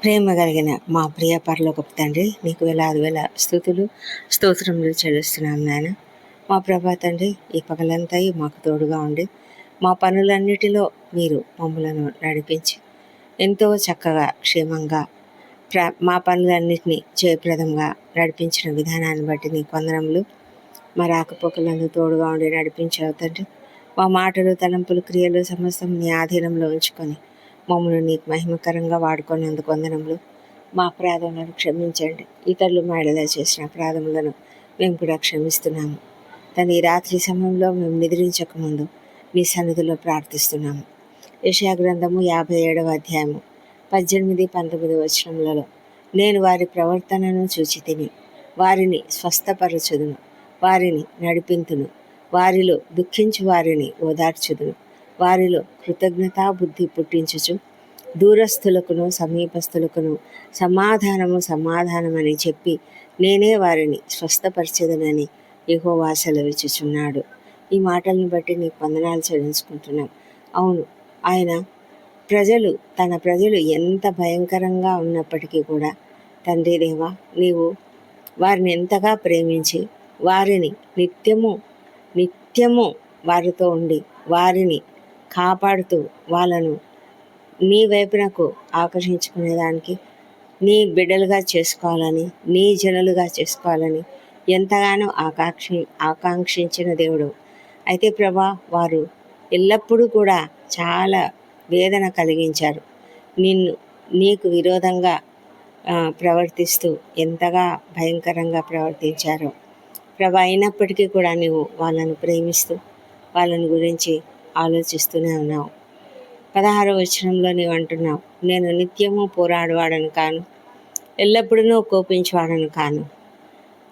ప్రేమ కలిగిన మా ప్రియ పరలోకపు తండ్రి, నీకు వేలాది వేల స్తుతులు స్తోత్రములు చెల్లిస్తున్నాం నాయన. మా ప్రభా తండ్రి, ఈ పగలంతా మాకు తోడుగా ఉండి మా పనులన్నిటిలో మీరు మమ్మలను నడిపించి ఎంతో చక్కగా క్షేమంగా మా పనులన్నింటినీ జయప్రదంగా నడిపించిన విధానాన్ని బట్టి నీకు వందనములు. మా రాకపోకలందు తోడుగా ఉండి నడిపించావు తండ్రి. మా మాటలు, తలంపులు, క్రియలు సమస్తం నీ ఆధీనంలో ఉంచుకొని మమ్మల్ని నీకు మహిమకరంగా వాడుకున్నందుకు వందనములు. మా అపరాధములను క్షమించండి. ఇతరులు మాడలా చేసిన అపరాధములను మేము కూడా క్షమిస్తున్నాము. తను ఈ రాత్రి సమయంలో మేము నిద్రించకముందు నీ సన్నిధిలో ప్రార్థిస్తున్నాము. యెషయా గ్రంథము 57వ అధ్యాయము 18-19 వచనములలో, నేను వారి ప్రవర్తనను చూచి తిని వారిని స్వస్థపరచుదును, వారిని నడిపింతును, వారిలో దుఃఖించు వారిని ఓదార్చుదును, వారిలో కృతజ్ఞతా బుద్ధి పుట్టించుచు దూరస్థులకును సమీపస్థులకును సమాధానమని చెప్పి నేనే వారిని స్వస్థపరచెదనని యెహోవా సెలవిచ్చుచున్నాడు. ఈ మాటలను బట్టి నీకు వందనాలు చెల్లించుకుంటున్నాం. అవును, ఆయన తన ప్రజలు ఎంత భయంకరంగా ఉన్నప్పటికీ కూడా తండ్రి దేవా, నీవు వారిని ఎంతగా ప్రేమించి వారిని నిత్యము వారితో ఉండి వారిని కాపాడుతూ వాళ్ళను నీ వైపునకు ఆకర్షించుకునేదానికి, నీ బిడ్డలుగా చేసుకోవాలని, నీ జనులుగా చేసుకోవాలని ఎంతగానో ఆకాంక్షించిన దేవుడు. అయితే ప్రభా, వారు ఎల్లప్పుడూ కూడా చాలా వేదన కలిగించారు. నీకు విరోధంగా ప్రవర్తిస్తూ ఎంతగా భయంకరంగా ప్రవర్తించారో ప్రభా, అయినప్పటికీ కూడా నీవు వాళ్ళను ప్రేమిస్తూ వాళ్ళని గురించి ఆలోచిస్తూనే ఉన్నావు. 16వ వచనంలో నీవు అంటున్నావు, నేను నిత్యము పోరాడువాడను కాను, ఎల్లప్పుడూ కోపించేవాడను కాను.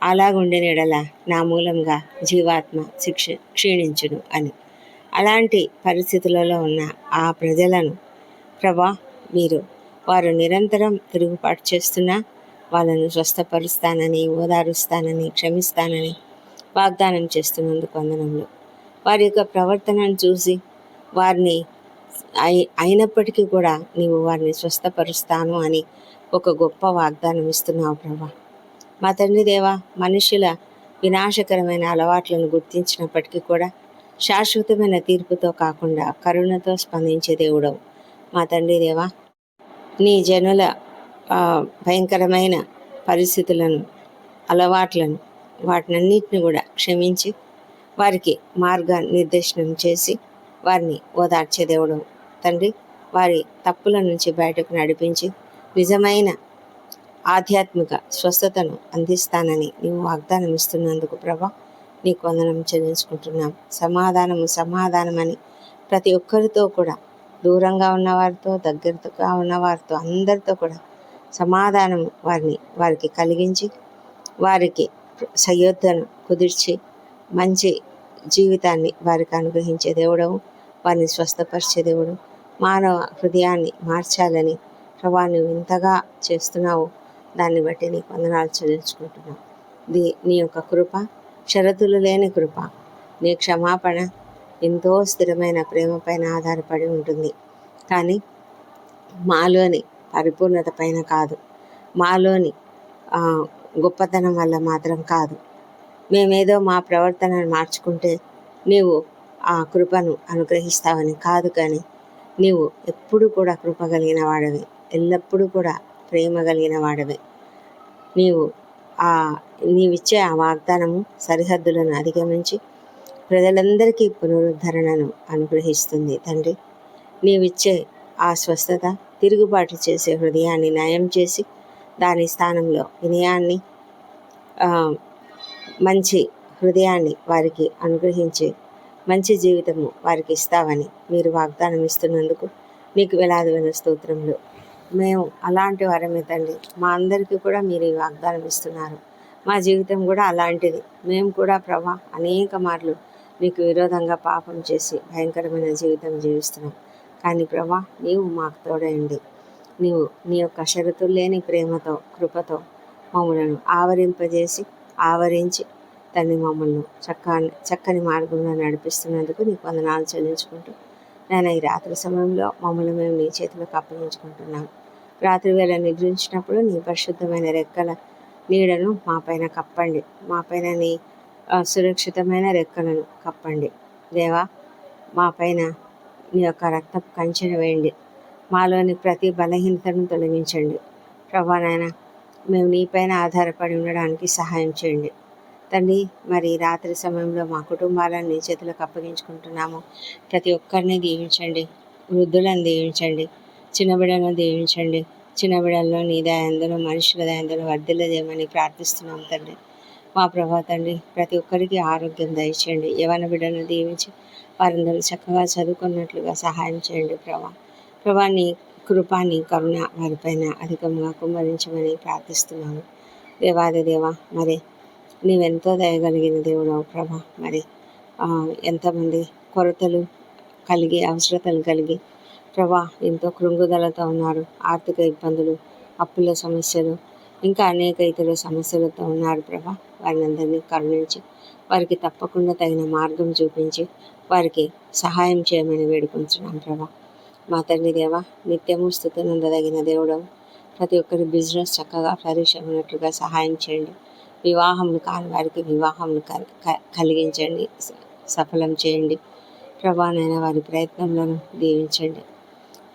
అలాగుండిన ఎడల నా మూలంగా జీవాత్మ క్షీణించును అని. అలాంటి పరిస్థితులలో ఉన్న ఆ ప్రజలను ప్రభా, వారు నిరంతరం తిరుగుబాటు చేస్తున్నా వాళ్ళను స్వస్థపరుస్తానని, ఓదారుస్తానని, క్షమిస్తానని వాగ్దానం చేస్తున్నందుకు వందనములు. వారి యొక్క ప్రవర్తనను చూసి వారిని అయినప్పటికీ కూడా నీవు వారిని స్వస్థపరుస్తాను అని ఒక గొప్ప వాగ్దానం ఇస్తున్నావు ప్రభా. మా తండ్రి దేవా, మనుషుల వినాశకరమైన అలవాట్లను గుర్తించినప్పటికీ కూడా శాశ్వతమైన తీర్పుతో కాకుండా కరుణతో స్పందించే దేవుడవు. మా తండ్రి దేవా, నీ జనుల భయంకరమైన పరిస్థితులను, అలవాట్లను, వాటినన్నిటిని కూడా క్షమించి వారికి మార్గ నిర్దేశనం చేసి వారిని ఓదార్చే దేవుడు తండ్రి. వారి తప్పుల నుంచి బయటకు నడిపించి నిజమైన ఆధ్యాత్మిక స్వస్థతను అందిస్తానని నీవు వాగ్దానం ఇస్తున్నందుకు ప్రభా, నీకు వందనం చెల్లించుకుంటున్నాం. సమాధానమని ప్రతి ఒక్కరితో కూడా, దూరంగా ఉన్నవారితో, దగ్గరగా ఉన్నవారితో, అందరితో కూడా సమాధానం వారికి కలిగించి వారికి సయోధ్యను కుదిర్చి మంచి జీవితాన్ని వారికి అనుగ్రహించే దేవుడవు, వారిని స్వస్థపరిచే దేవుడు. మానవ హృదయాన్ని మార్చాలని ప్రభా నువ్వు ఇంతగా చేస్తున్నావు. దాన్ని బట్టి నీకు వందనాలు చెల్లించుకుంటున్నావు. నీ యొక్క కృప షరతులు లేని కృప, నీ క్షమాపణ ఎంతో స్థిరమైన ప్రేమ పైన ఆధారపడి ఉంటుంది. కానీ మాలోని పరిపూర్ణత పైన కాదు, మాలోని గొప్పతనం వల్ల మాత్రం కాదు. మేమేదో మా ప్రవర్తనను మార్చుకుంటే నీవు ఆ కృపను అనుగ్రహిస్తావని కాదు, కానీ నీవు ఎప్పుడు కూడా కృప కలిగిన వాడవే, ఎల్లప్పుడూ కూడా ప్రేమ కలిగిన వాడవే. నీవిచ్చే ఆ వాగ్దానము సరిహద్దులను అధిగమించి ప్రజలందరికీ పునరుద్ధరణను అనుగ్రహిస్తుంది తండ్రి. నీవిచ్చే ఆ స్వస్థత తిరుగుబాటు చేసే హృదయాన్ని నయం చేసి దాని స్థానంలో వినయాన్ని, మంచి హృదయాన్ని వారికి అనుగ్రహించి మంచి జీవితము వారికి ఇస్తావని మీరు వాగ్దానం ఇస్తున్నందుకు నీకు వేలాది వేల స్తోత్రములు. మేము అలాంటి వారమే తండ్రి. మా అందరికీ కూడా మీరు ఈ వాగ్దానం ఇస్తున్నారు. మా జీవితం కూడా అలాంటిది. మేము కూడా ప్రభా అనేక మార్లు నీకు విరోధంగా పాపం చేసి భయంకరమైన జీవితం జీవిస్తున్నాం. కానీ ప్రభా, నీవు మాకు తోడైండి. నీవు నీ యొక్క షరతులు లేని ప్రేమతో, కృపతో మమ్మలను ఆవరించి తండ్రి మమ్మల్ని చక్కని మార్గంలో నడిపిస్తున్నందుకు నీకు వందనాలు చెల్లించుకుంటూ నేను ఈ రాత్రి సమయంలో మమ్మల్ని మేము నీ చేతులకు అప్పగించుకుంటున్నాం. రాత్రి వేళ నిద్రించినప్పుడు నీ పరిశుద్ధమైన రెక్కల నీడను మా పైన కప్పండి. మా పైన నీ సురక్షితమైన రెక్కలను కప్పండి. దేవా, మా పైన నీ యొక్క రక్తపు కంచెను వేయండి. మాలోని ప్రతి బలహీనతను తొలగించండి. ప్రభా నాయన, మేము నీపైన ఆధారపడి ఉండడానికి సహాయం చేయండి తండ్రి. మరి రాత్రి సమయంలో మా కుటుంబాలను నీ చేతులకు అప్పగించుకుంటున్నాము. ప్రతి ఒక్కరిని దీవించండి. వృద్ధులను దీవించండి. చిన్న బిడ్డలను దీవించండి. చిన్న బిడ్డల్లో నీ దయందులు, మనుషుల దయందులు వర్ధిల్లజేయమని ప్రార్థిస్తున్నాం తండ్రి. మా ప్రభా తండ్రి, ప్రతి ఒక్కరికి ఆరోగ్యం దయచేయండి. యవన బిడ్డలను దీవించి వారందరూ చక్కగా చదువుకున్నట్లుగా సహాయం చేయండి ప్రభా. నీ కృప, నీ కరుణ వారిపైన అధికంగా కుమ్మరించమని ప్రార్థిస్తున్నాము. దేవాది దేవ, మరి నీవెంతో దయగలిగిన దేవుడవు ప్రభా. మరి ఎంతమంది కొరతలు కలిగి, అవసరతలు కలిగి ప్రభా ఎంతో కృంగుదలతో ఉన్నారు. ఆర్థిక ఇబ్బందులు, అప్పుల సమస్యలు, ఇంకా అనేక ఇతర సమస్యలతో ఉన్నారు ప్రభా. వారిని అందరినీ కరుణించి వారికి తప్పకుండా తగిన మార్గం చూపించి వారికి సహాయం చేయమని వేడుకుంటున్నాం ప్రభా. మా తండ్రి దేవ, నిత్యము స్తుతినందదగిన దేవుడవు. ప్రతి ఒక్కరి బిజినెస్ చక్కగా పరిశ్రమనట్లుగా సహాయం చేయండి. వివాహములు కాని వారికి వివాహములు కలిగించండి, సఫలం చేయండి ప్రభానైనా. వారి ప్రయత్నంలను దీవించండి.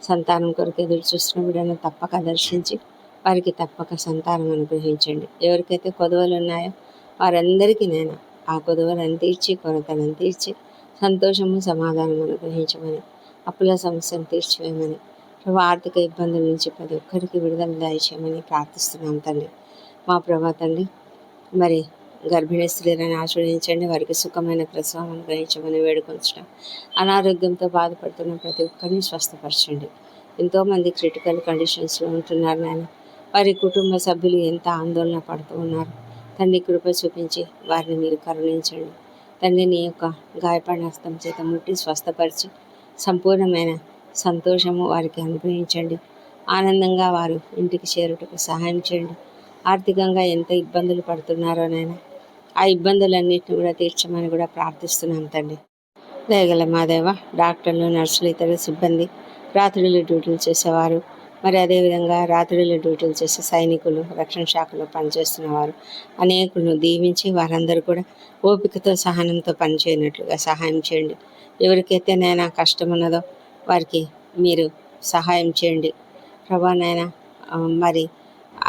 సంతానం కొరకు ఎదురు చూస్తున్న బిడ్డను తప్పక దర్శించి వారికి తప్పక సంతానం అనుగ్రహించండి. ఎవరికైతే కొదవలు ఉన్నాయో వారందరికీ నేను ఆ కొదవలను తీర్చి, కొరతలను తీర్చి సంతోషము, సమాధానం అనుగ్రహించమని, అప్పుల సమస్యను తీర్చివేయమని ప్రభా, ఆర్థిక ఇబ్బందుల నుంచి ప్రతి ఒక్కరికి విడుదల దయచేయమని ప్రార్థిస్తున్నాం తండ్రి. మా ప్రభా తండ్రి, మరి గర్భిణీ స్త్రీలను ఆశ్రయించండి. వారికి సుఖమైన ప్రసవం అనుగ్రహించమని వేడుకొంచున్నాం. అనారోగ్యంతో బాధపడుతున్న ప్రతి ఒక్కరిని స్వస్థపరచండి. ఎంతోమంది క్రిటికల్ కండిషన్స్లో ఉంటున్నారు నాయన. వారి కుటుంబ సభ్యులు ఎంత ఆందోళన పడుతూ ఉన్నారు తండ్రి. కృప చూపించి వారిని మీరు కరుణించండి తండ్రి. నీ యొక్క గాయపడిన హస్తం చేత ముట్టి స్వస్థపరిచి సంపూర్ణమైన సంతోషము వారికి అనుగ్రహించండి. ఆనందంగా వారు ఇంటికి చేరుటకు సహాయం చేయండి. ఆర్థికంగా ఎంత ఇబ్బందులు పడుతున్నారోనైనా ఆ ఇబ్బందులన్నింటినీ కూడా తీర్చమని కూడా ప్రార్థిస్తున్నాం తండ్రి. దయగల మా దేవ, డాక్టర్లు, నర్సులు, ఇతర సిబ్బంది, రాత్రులు డ్యూటీలు చేసేవారు, మరి అదేవిధంగా రాత్రులు డ్యూటీలు చేసే సైనికులు, రక్షణ శాఖలో పనిచేస్తున్నవారు అనేకులను దీవించి వారందరూ కూడా ఓపికతో, సహనంతో పనిచేయనట్లుగా సహాయం చేయండి. ఎవరికైతే నైనా కష్టం ఉన్నదో వారికి మీరు సహాయం చేయండి ప్రభా నాయన. మరి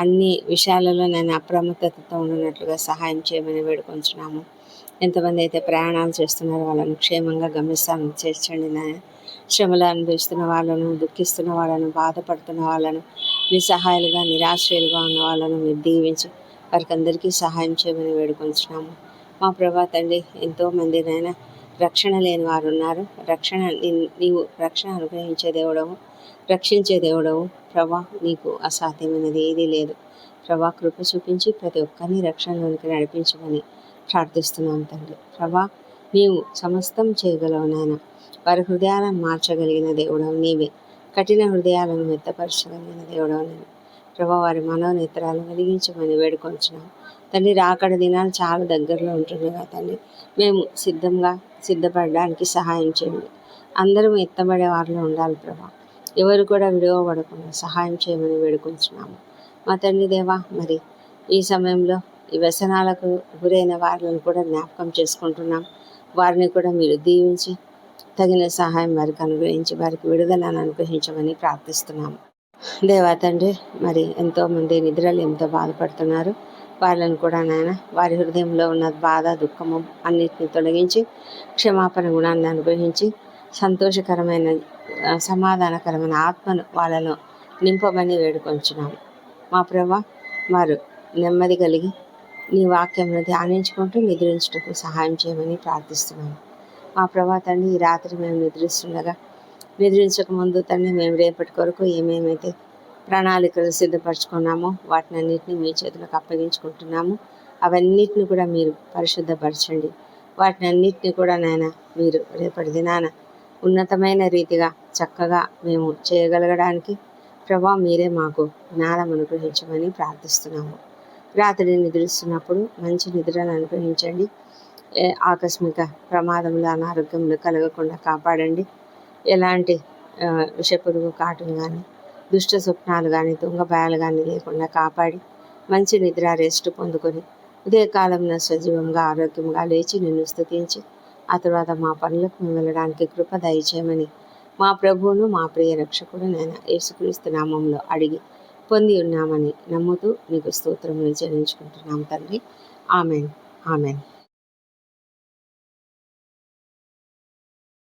అన్ని విషయాలలో నేను అప్రమత్తతతో ఉన్నట్లుగా సహాయం చేయమని వేడుకొంచున్నాము. ఎంతమంది అయితే ప్రయాణాలు చేస్తున్నారో వాళ్ళను క్షేమంగా గమ్యస్థానం చేర్చండి నాయన. శ్రమలు అనుభవిస్తున్న వాళ్ళను, దుఃఖిస్తున్న వాళ్ళను, బాధపడుతున్న వాళ్ళను, నిస్సహాయాలుగా, నిరాశ్రయులుగా ఉన్న వాళ్ళను మీరు దీవించి వారికి అందరికీ సహాయం చేయమని వేడుకొంచున్నాము. మా ప్రభా తండ్రి, ఎంతోమంది నాయన రక్షణ లేని వారు ఉన్నారు. నీవు రక్షణ అనుగ్రహించే దేవుడవు, రక్షించే దేవుడవు ప్రభా. నీకు అసాధ్యమైనది ఏదీ లేదు ప్రభా. కృప చూపించి ప్రతి ఒక్కరిని రక్షణలోనికి నడిపించమని ప్రార్థిస్తున్నాం తండ్రి. ప్రభా, నీవు సమస్తం చేయగలవు నాయన. వారి హృదయాలను మార్చగలిగిన దేవుడవు నీవే. కఠిన హృదయాలను మెత్తపరచగలిగిన దేవుడవు నేను ప్రభా. వారి మనోనేత్రాలు వెలిగించమని వేడుకొంచున్నాం తండ్రి. రాకడ దినాలు చాలా దగ్గరలో ఉంటుండగా తండ్రి, మేము సిద్ధపడడానికి సహాయం చేయండి. అందరం ఎత్తబడే వారిలో ఉండాలి ప్రభా. ఎవరు కూడా విడవబడకుండా సహాయం చేయమని వేడుకొంచున్నాము మా తండ్రి దేవా. మరి ఈ సమయంలో ఈ వ్యసనాలకు గురైన వారిని కూడా జ్ఞాపకం చేసుకుంటున్నాం. వారిని కూడా మీరు దీవించి తగిన సహాయం వారికి అనుగ్రహించి వారికి విడుదలను అనుగ్రహించమని ప్రార్థిస్తున్నాము దేవా తండ్రి. మరి ఎంతోమంది నిద్రలు ఎంతో బాధపడుతున్నారు. వాళ్ళను కూడా నాయన వారి హృదయంలో ఉన్న బాధ, దుఃఖము అన్నిటిని తొలగించి క్షమాపణ గుణాన్ని అనుగ్రహించి సంతోషకరమైన, సమాధానకరమైన ఆత్మను వాళ్ళలో నింపమని వేడుకొంచున్నాము మా ప్రభా. వారు నెమ్మది కలిగి నీ వాక్యంను ధ్యానించుకుంటూ నిద్రించుటకు సహాయం చేయమని ప్రార్థిస్తున్నాము మా ప్రభా తండ్రి. ఈ రాత్రి మేము నిద్రించక ముందు తండ్రి, మేము రేపటి కొరకు ఏమేమైతే ప్రణాళికలు సిద్ధపరచుకున్నామో వాటిని అన్నింటినీ మీ చేతులకు అప్పగించుకుంటున్నాము. అవన్నిటిని కూడా మీరు పరిశుద్ధపరచండి. వాటిని అన్నింటినీ కూడా నాయన మీరు రేపటి దినాన ఉన్నతమైన రీతిగా చక్కగా మేము చేయగలగడానికి ప్రభా మీరే మాకు జ్ఞానం అనుగ్రహించమని ప్రార్థిస్తున్నాము. రాత్రి నిద్రిస్తున్నప్పుడు మంచి నిద్రను అనుగ్రహించండి. ఆకస్మిక ప్రమాదములు, అనారోగ్యములు కలగకుండా కాపాడండి. ఎలాంటి విషపురుగు కాటును కానీ, దుష్ట స్వప్నాలు కానీ దొంగ భయాలు కానీ లేకుండా కాపాడి మంచి నిద్ర రెస్ట్ పొందుకొని ఉదయకాలంలో సజీవంగా ఆరోగ్యంగా లేచి నిన్ను స్తుతించి ఆ తర్వాత మా పనులకు మేము వెళ్ళడానికి కృప దయచేయమని మా ప్రభువును మా ప్రియ రక్షకుడు నేను యేసుక్రీస్తు నామంలో అడిగి పొంది ఉన్నామని నమ్ముతూ నీకు స్తోత్రములు చెల్లించుకుంటున్నాం తండ్రి. ఆమెన్. ఆమెన్.